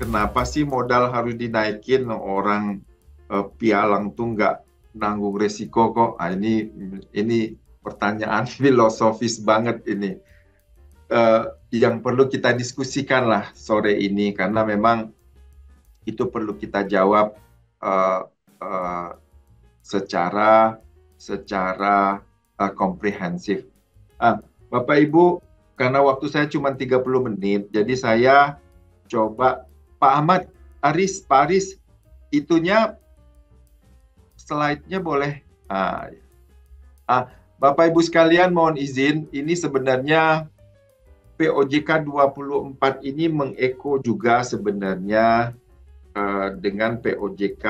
kenapa sih modal harus dinaikin, orang pialang tuh nggak nanggung resiko kok. Ini pertanyaan filosofis banget ini. Eh, yang perlu kita diskusikan lah sore ini karena memang itu perlu kita jawab eh, eh, secara secara komprehensif. Bapak Ibu, karena waktu saya cuma 30 menit, jadi saya coba Pak Ahmad, Pak Aris, itunya slide-nya boleh. Ah, ah, Bapak Ibu sekalian mohon izin, ini sebenarnya POJK 24 ini mengeko juga sebenarnya dengan POJK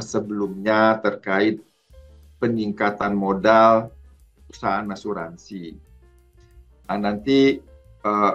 sebelumnya terkait peningkatan modal perusahaan asuransi. Nah, nanti uh,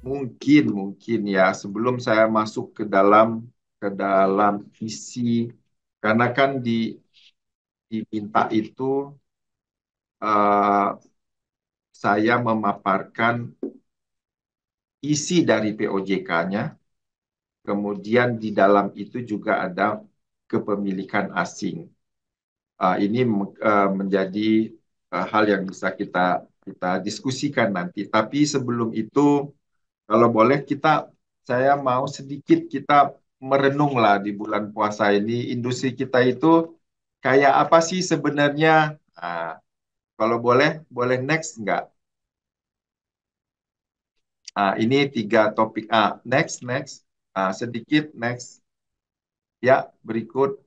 mungkin ya sebelum saya masuk ke dalam visi, karena kan diminta itu uh, saya memaparkan isi dari POJK-nya, kemudian di dalam itu juga ada kepemilikan asing. Ini menjadi hal yang bisa kita diskusikan nanti. Tapi sebelum itu, kalau boleh saya mau sedikit kita merenung lah di bulan puasa ini. Industri kita itu kayak apa sih sebenarnya? Kalau boleh next nggak? Ini 3 topik. Next. Sedikit next. Ya, berikut.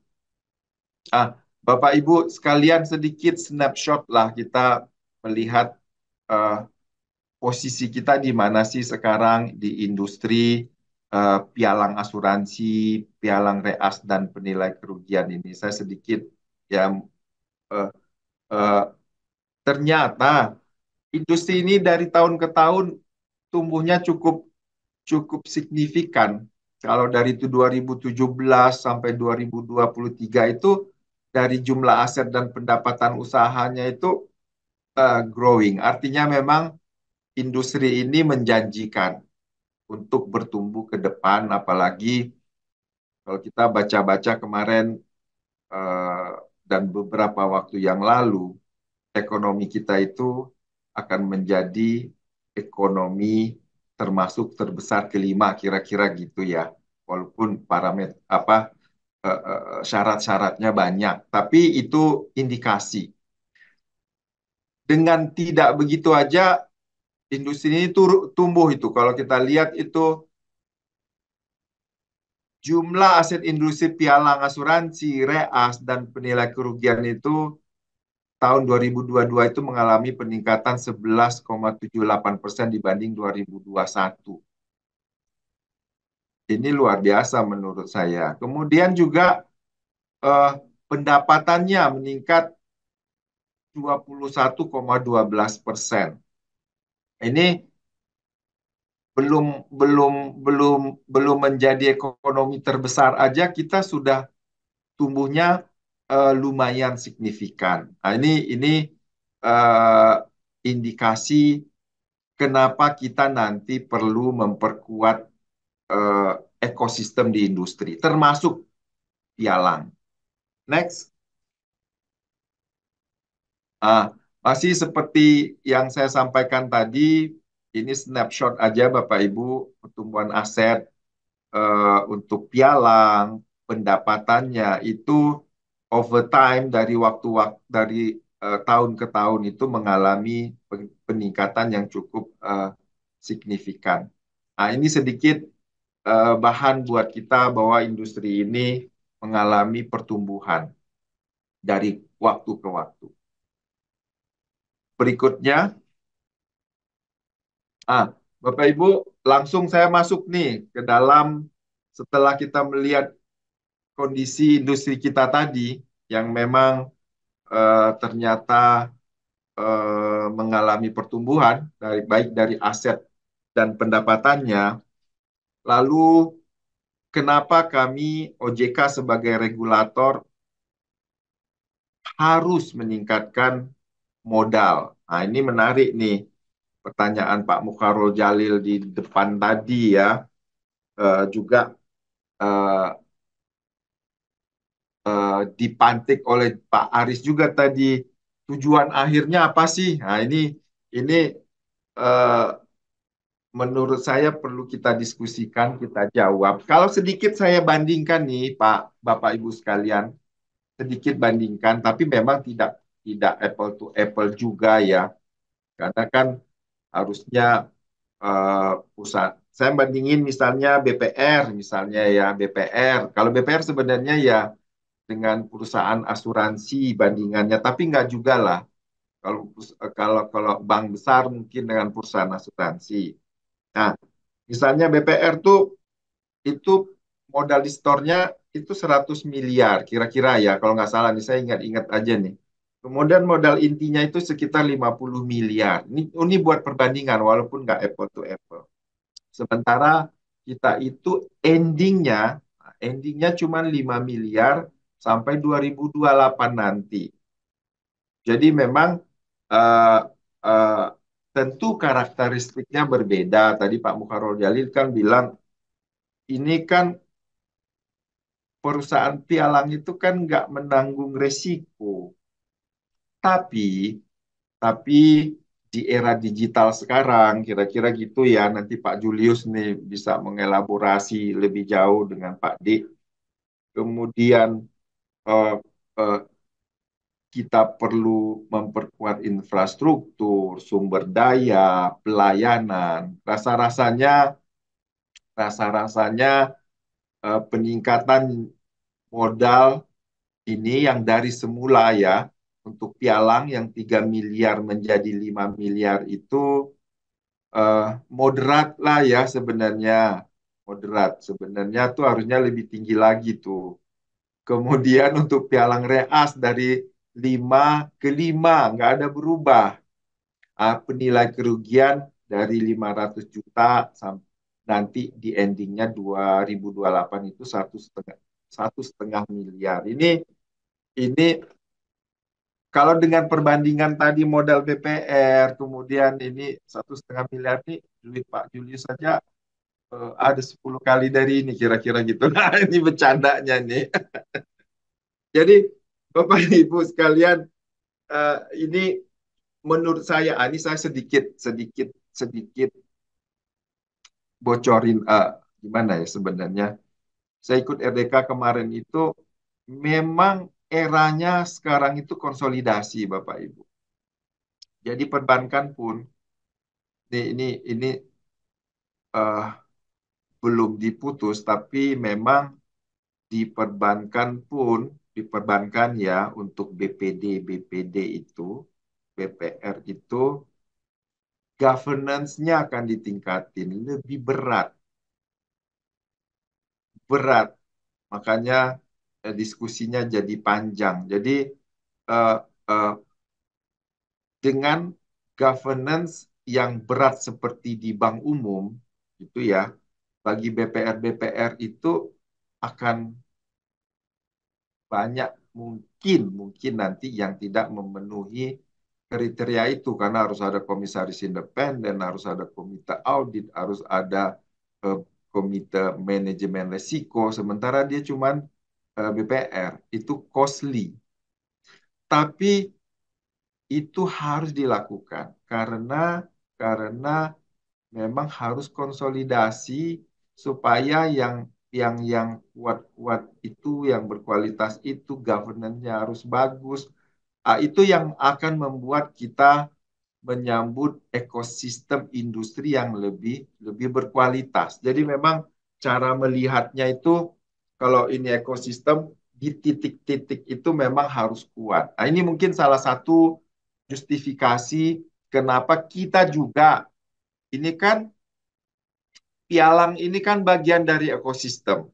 Ah, Bapak Ibu sekalian sedikit snapshot lah kita melihat eh, posisi kita di mana sih sekarang di industri pialang asuransi, pialang reas dan penilai kerugian ini. Saya sedikit ya eh, eh, ternyata industri ini dari tahun ke tahun tumbuhnya cukup cukup signifikan. Kalau dari itu 2017 sampai 2023 itu dari jumlah aset dan pendapatan usahanya itu growing. Artinya memang industri ini menjanjikan untuk bertumbuh ke depan, apalagi kalau kita baca-baca kemarin eh, dan beberapa waktu yang lalu, ekonomi kita itu akan menjadi ekonomi termasuk terbesar kelima kira-kira gitu ya. Walaupun parameter syarat-syaratnya banyak, tapi itu indikasi. Dengan tidak begitu aja industri ini tumbuh itu. Kalau kita lihat itu jumlah aset industri pialang asuransi, reas, dan penilai kerugian itu tahun 2022 itu mengalami peningkatan 11,78% dibanding 2021. Ini luar biasa menurut saya. Kemudian juga eh, pendapatannya meningkat 21,12%. Ini belum belum belum belum menjadi ekonomi terbesar aja kita sudah tumbuhnya lumayan signifikan. Nah, ini uh, indikasi kenapa kita nanti perlu memperkuat uh, ekosistem di industri, termasuk pialang. Next. Ah, Masih seperti yang saya sampaikan tadi, ini snapshot aja Bapak Ibu, pertumbuhan aset untuk pialang, pendapatannya itu over time dari waktu-waktu dari tahun ke tahun itu mengalami peningkatan yang cukup signifikan. Nah, ini sedikit bahan buat kita bahwa industri ini mengalami pertumbuhan dari waktu ke waktu. Berikutnya, ah, Bapak Ibu, langsung saya masuk nih ke dalam setelah kita melihat kondisi industri kita tadi yang memang ternyata mengalami pertumbuhan dari baik dari aset dan pendapatannya. Lalu kenapa kami OJK sebagai regulator harus meningkatkan modal? Nah, ini menarik nih pertanyaan Pak Mukharol Jalil di depan tadi ya. juga eh, dipantik oleh Pak Aris juga tadi. Tujuan akhirnya apa sih? Nah, ini eh, menurut saya perlu kita diskusikan, kita jawab. Kalau sedikit saya bandingkan nih, Pak, Bapak, Ibu sekalian, sedikit bandingkan, tapi memang tidak apple to apple juga ya, karena kan harusnya pusat. Saya bandingin misalnya BPR, misalnya ya BPR. Kalau BPR sebenarnya ya dengan perusahaan asuransi bandingannya, tapi nggak juga lah. Kalau bank besar mungkin dengan perusahaan asuransi. Nah, misalnya BPR tuh itu modal di store-nya itu 100 miliar kira-kira ya kalau nggak salah nih saya ingat-ingat aja nih. Kemudian modal intinya itu sekitar 50 miliar. Ini buat perbandingan walaupun nggak apple to apple. Sementara kita itu endingnya cuma 5 miliar sampai 2028 nanti. Jadi memang uh, uh, tentu karakteristiknya berbeda. Tadi Pak Mukharol Jalil kan bilang ini kan perusahaan pialang itu kan nggak menanggung resiko. Tapi tapi di era digital sekarang kira-kira gitu ya. Nanti Pak Julius nih bisa mengelaborasi lebih jauh dengan Pak D. Kemudian eh, eh, kita perlu memperkuat infrastruktur, sumber daya, pelayanan. Rasa-rasanya peningkatan modal ini yang dari semula ya untuk pialang yang 3 miliar menjadi 5 miliar itu eh, moderat lah ya sebenarnya. Moderat. Sebenarnya tuh harusnya lebih tinggi lagi tuh. Kemudian untuk pialang reas dari 5 ke 5 nggak ada berubah. Penilai kerugian dari 500 juta nanti di endingnya 2028 itu satu setengah miliar. Ini kalau dengan perbandingan tadi modal BPR, kemudian ini 1,5 miliar ini duit Pak Julius saja ada 10 kali dari ini kira-kira gitu. Nah ini bercandanya nih. Jadi Bapak Ibu sekalian, eh, ini menurut saya, ini saya sedikit sedikit sedikit bocorin gimana ya sebenarnya. Saya ikut RDK kemarin itu memang eranya sekarang itu konsolidasi Bapak Ibu. Jadi perbankan pun ini eh, belum diputus, tapi memang diperbankan ya untuk BPD itu, BPR itu governance-nya akan ditingkatin lebih berat, berat. Makanya diskusinya jadi panjang. Jadi eh, eh, dengan governance yang berat seperti di bank umum, itu ya, bagi BPR-BPR itu akan banyak mungkin nanti yang tidak memenuhi kriteria itu karena harus ada komisaris independen, harus ada komite audit, harus ada eh, komite manajemen risiko. Sementara dia cuma BPR itu costly, tapi itu harus dilakukan karena memang harus konsolidasi supaya yang kuat-kuat itu, yang berkualitas itu, governance-nya harus bagus. Itu yang akan membuat kita menyambut ekosistem industri yang lebih lebih berkualitas. Jadi memang cara melihatnya itu kalau ini ekosistem di titik-titik itu memang harus kuat. Nah, ini mungkin salah satu justifikasi kenapa kita juga ini kan pialang ini kan bagian dari ekosistem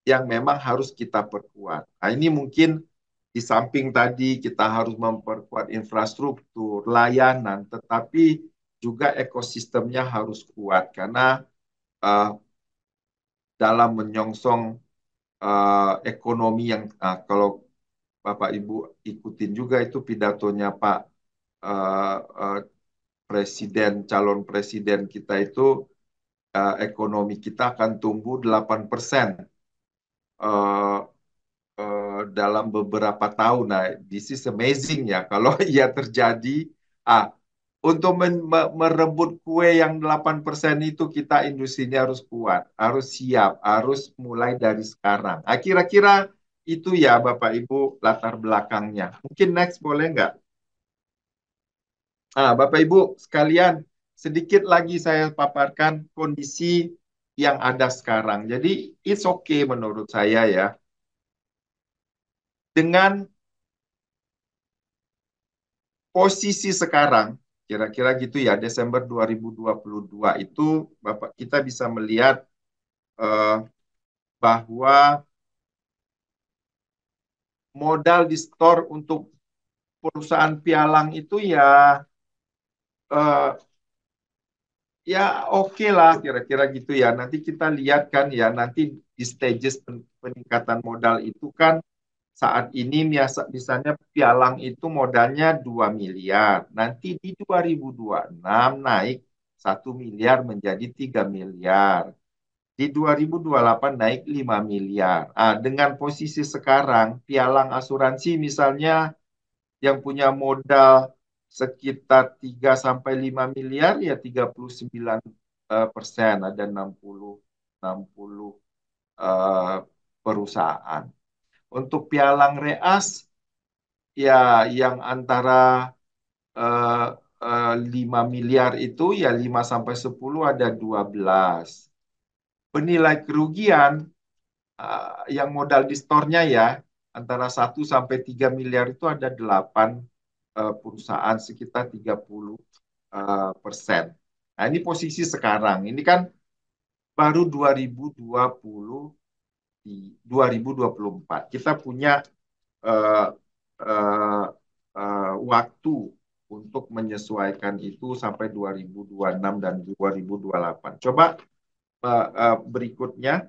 yang memang harus kita perkuat. Nah, ini mungkin di samping tadi kita harus memperkuat infrastruktur, layanan, tetapi juga ekosistemnya harus kuat karena uh, dalam menyongsong ekonomi yang kalau Bapak Ibu ikutin juga itu pidatonya Pak uh, uh, calon presiden kita itu ekonomi kita akan tumbuh 8% eh, dalam beberapa tahun. Nah, this is amazing ya. Kalau ia terjadi, untuk merebut kue yang 8% itu kita industrinya harus kuat, harus siap, harus mulai dari sekarang. Kira-kira itu ya Bapak Ibu latar belakangnya. Mungkin next boleh nggak? Bapak Ibu sekalian, sedikit lagi saya paparkan kondisi yang ada sekarang. Jadi it's okay menurut saya ya. Dengan posisi sekarang, kira-kira gitu ya, Desember 2022 itu Bapak kita bisa melihat eh, bahwa modal di store untuk perusahaan pialang itu ya eh, ya oke lah kira-kira gitu ya. Nanti kita lihat kan ya nanti di stages peningkatan modal itu kan saat ini misalnya pialang itu modalnya 2 miliar. Nanti di 2026 naik 1 miliar menjadi 3 miliar. Di 2028 naik 5 miliar. Dengan posisi sekarang, pialang asuransi misalnya yang punya modal sekitar 3 sampai 5 miliar ya 39%, ada 60 eh, perusahaan. Untuk pialang reas ya yang antara eh, 5 miliar itu ya 5 sampai 10 ada 12. Penilai kerugian yang modal di store-nya ya antara 1 sampai 3 miliar itu ada 8 perusahaan sekitar 30%. Nah, ini posisi sekarang. Ini kan baru 2024. Kita punya uh, uh, waktu untuk menyesuaikan itu sampai 2026 dan 2028. Coba berikutnya.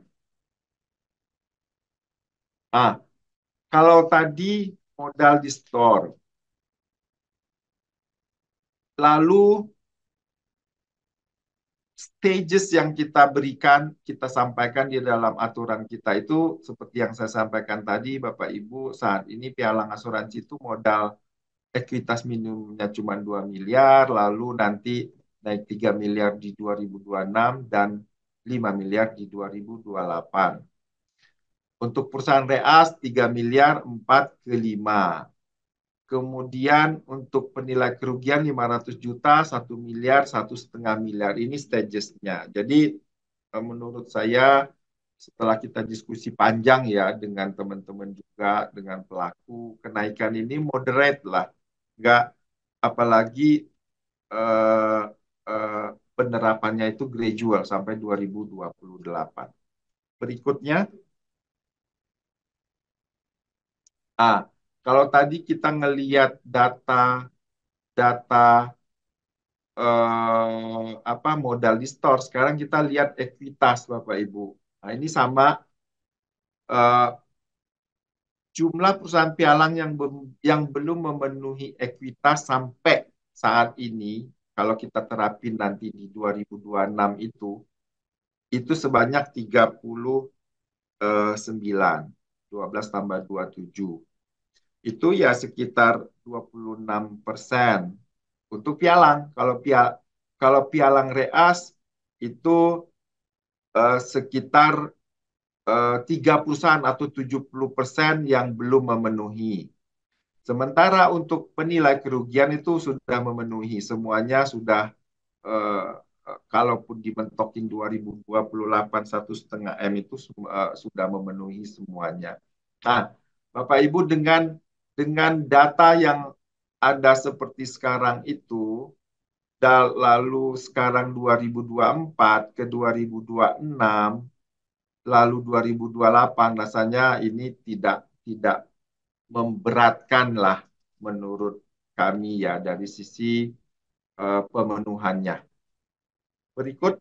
Ah, kalau tadi modal di store, lalu stages yang kita berikan, kita sampaikan di dalam aturan kita itu seperti yang saya sampaikan tadi, Bapak Ibu, saat ini pialang asuransi itu modal ekuitas minimumnya cuma 2 miliar, lalu nanti naik 3 miliar di 2026 dan 5 miliar di 2028. Untuk perusahaan reas 3 miliar 4 ke 5. Kemudian untuk penilai kerugian 500 juta, 1 miliar, 1,5 miliar. Ini stagesnya. Jadi menurut saya setelah kita diskusi panjang ya dengan teman-teman juga, dengan pelaku, kenaikan ini moderate lah. Enggak, apalagi eh, eh, penerapannya itu gradual sampai 2028. Berikutnya, ah, kalau tadi kita ngelihat data apa modal di store. Sekarang kita lihat ekuitas Bapak Ibu. Nah, ini sama eh, jumlah perusahaan pialang yang belum memenuhi ekuitas sampai saat ini kalau kita terapin nanti di 2026 itu sebanyak 39. 12 tambah 27. Itu ya sekitar 26% untuk pialang. Kalau pialang reas itu sekitar 30 atau 70% yang belum memenuhi. Sementara untuk penilai kerugian itu sudah memenuhi, semuanya sudah eh, kalaupun dimentokin 2028 1,5 M itu sudah memenuhi semuanya. Nah, Bapak Ibu dengan data yang ada seperti sekarang itu, lalu sekarang 2024 ke 2026, lalu 2028 rasanya ini tidak memberatkan lah menurut kami ya dari sisi pemenuhannya. Berikut,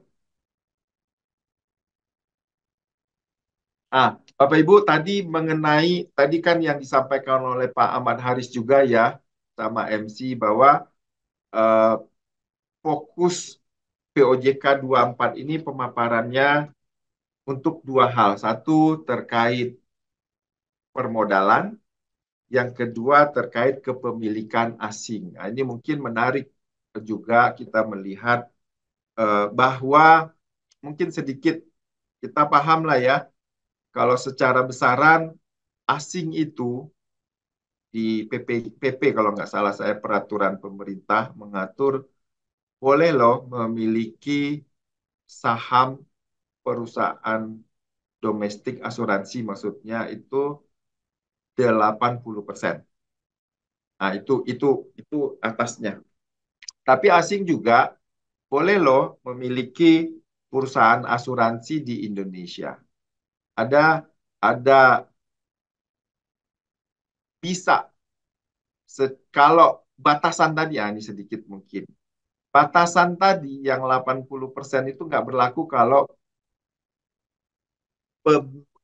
Bapak Ibu tadi tadi kan yang disampaikan oleh Pak Ahmad Haris juga ya sama MC bahwa uh, fokus POJK 24 ini pemaparannya untuk dua hal. Satu terkait permodalan, yang kedua terkait kepemilikan asing. Nah, ini mungkin menarik juga kita melihat bahwa mungkin sedikit kita paham lah ya, kalau secara besaran asing itu di PP kalau nggak salah saya peraturan pemerintah mengatur boleh loh memiliki saham perusahaan domestik asuransi, maksudnya itu 80%. Nah, itu atasnya. Tapi asing juga boleh loh memiliki perusahaan asuransi di Indonesia. Ada bisa kalau batasan tadi ya, ini sedikit mungkin. Batasan tadi yang 80% itu nggak berlaku kalau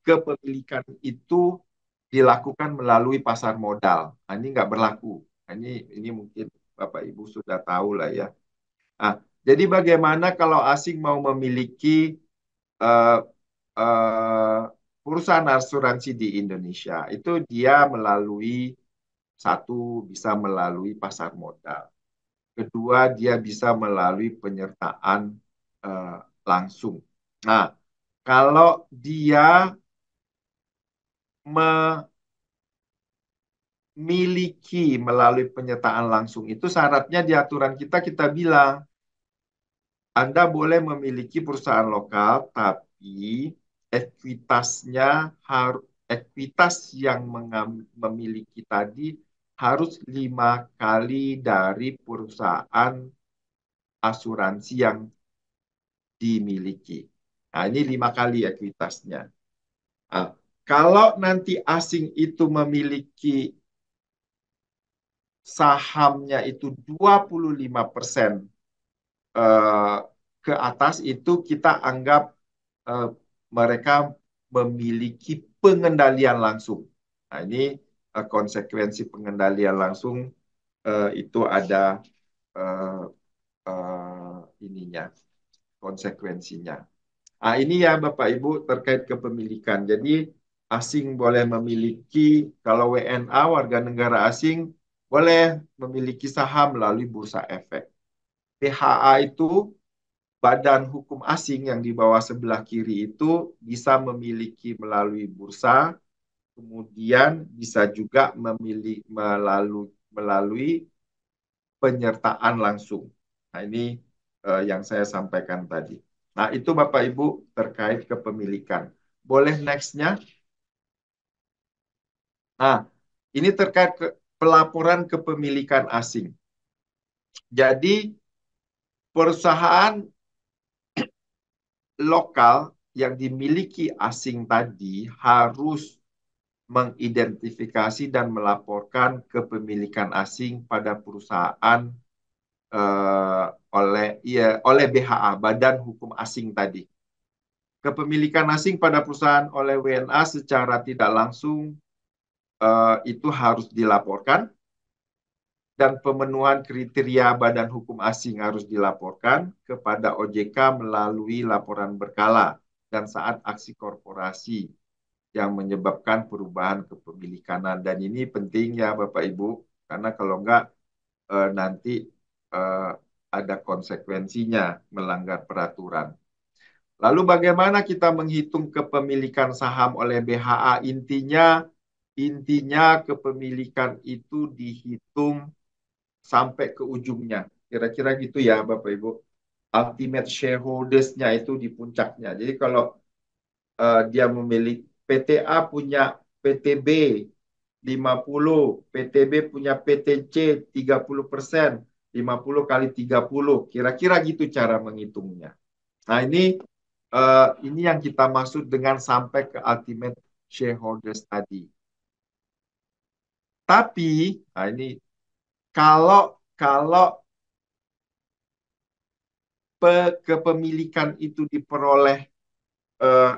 kepemilikan itu dilakukan melalui pasar modal. Nah, ini nggak berlaku. Nah, ini mungkin Bapak Ibu sudah tahu lah ya. Nah, jadi bagaimana kalau asing mau memiliki uh, uh, perusahaan asuransi di Indonesia? Itu dia melalui satu bisa melalui pasar modal. Kedua, dia bisa melalui penyertaan langsung. Nah, kalau dia memiliki melalui penyertaan langsung itu syaratnya di aturan kita bilang Anda boleh memiliki perusahaan lokal, tapi ekuitasnya harus ekuitas yang memiliki tadi harus 5 kali dari perusahaan asuransi yang dimiliki. Nah, ini 5 kali ekuitasnya. Nah, kalau nanti asing itu memiliki sahamnya itu 25% eh, ke atas itu kita anggap eh, mereka memiliki pengendalian langsung. Nah, ini konsekuensi pengendalian langsung itu ada eh, ininya, konsekuensinya. Nah, ini ya Bapak Ibu terkait kepemilikan. Jadi asing boleh memiliki, kalau WNA warga negara asing boleh memiliki saham melalui bursa efek. PHA itu badan hukum asing yang di bawah sebelah kiri itu bisa memiliki melalui bursa, kemudian bisa juga melalui penyertaan langsung. Nah, ini yang saya sampaikan tadi. Nah, itu Bapak Ibu terkait kepemilikan. Boleh next-nya? Nah, ini terkait pelaporan kepemilikan asing. Jadi, perusahaan lokal yang dimiliki asing tadi harus mengidentifikasi dan melaporkan kepemilikan asing pada perusahaan oleh BHA, Badan Hukum Asing tadi. Kepemilikan asing pada perusahaan oleh WNA secara tidak langsung itu harus dilaporkan dan pemenuhan kriteria Badan Hukum Asing harus dilaporkan kepada OJK melalui laporan berkala dan saat aksi korporasi yang menyebabkan perubahan kepemilikan. Dan ini penting ya Bapak Ibu, karena kalau enggak nanti ada konsekuensinya melanggar peraturan. Lalu bagaimana kita menghitung kepemilikan saham oleh BHA? Intinya kepemilikan itu dihitung sampai ke ujungnya. Kira-kira gitu ya Bapak Ibu. Ultimate shareholders-nya itu di puncaknya. Jadi kalau dia memiliki PTA punya PTB 50, PTB punya PTC 30%, 50 kali 30. Kira-kira gitu cara menghitungnya. Nah, ini yang kita maksud dengan sampai ke ultimate shareholders tadi. Tapi, nah ini kalau kalau kepemilikan itu diperoleh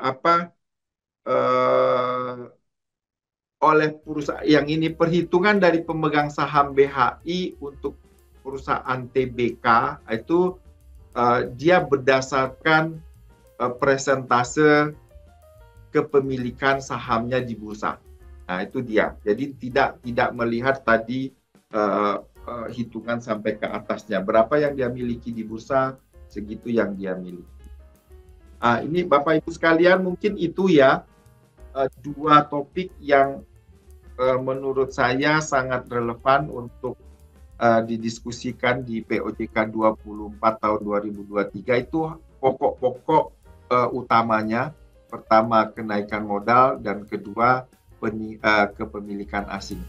apa oleh perusahaan yang ini perhitungan dari pemegang saham BHI untuk perusahaan TBK itu dia berdasarkan persentase kepemilikan sahamnya di bursa. Nah, itu dia. Jadi tidak melihat tadi hitungan sampai ke atasnya. Berapa yang dia miliki di bursa, segitu yang dia miliki. Ini Bapak Ibu sekalian, mungkin itu ya dua topik yang menurut saya sangat relevan untuk didiskusikan di POJK 24 tahun 2023. Itu pokok-pokok utamanya. Pertama, kenaikan modal, dan kedua, kepemilikan asing.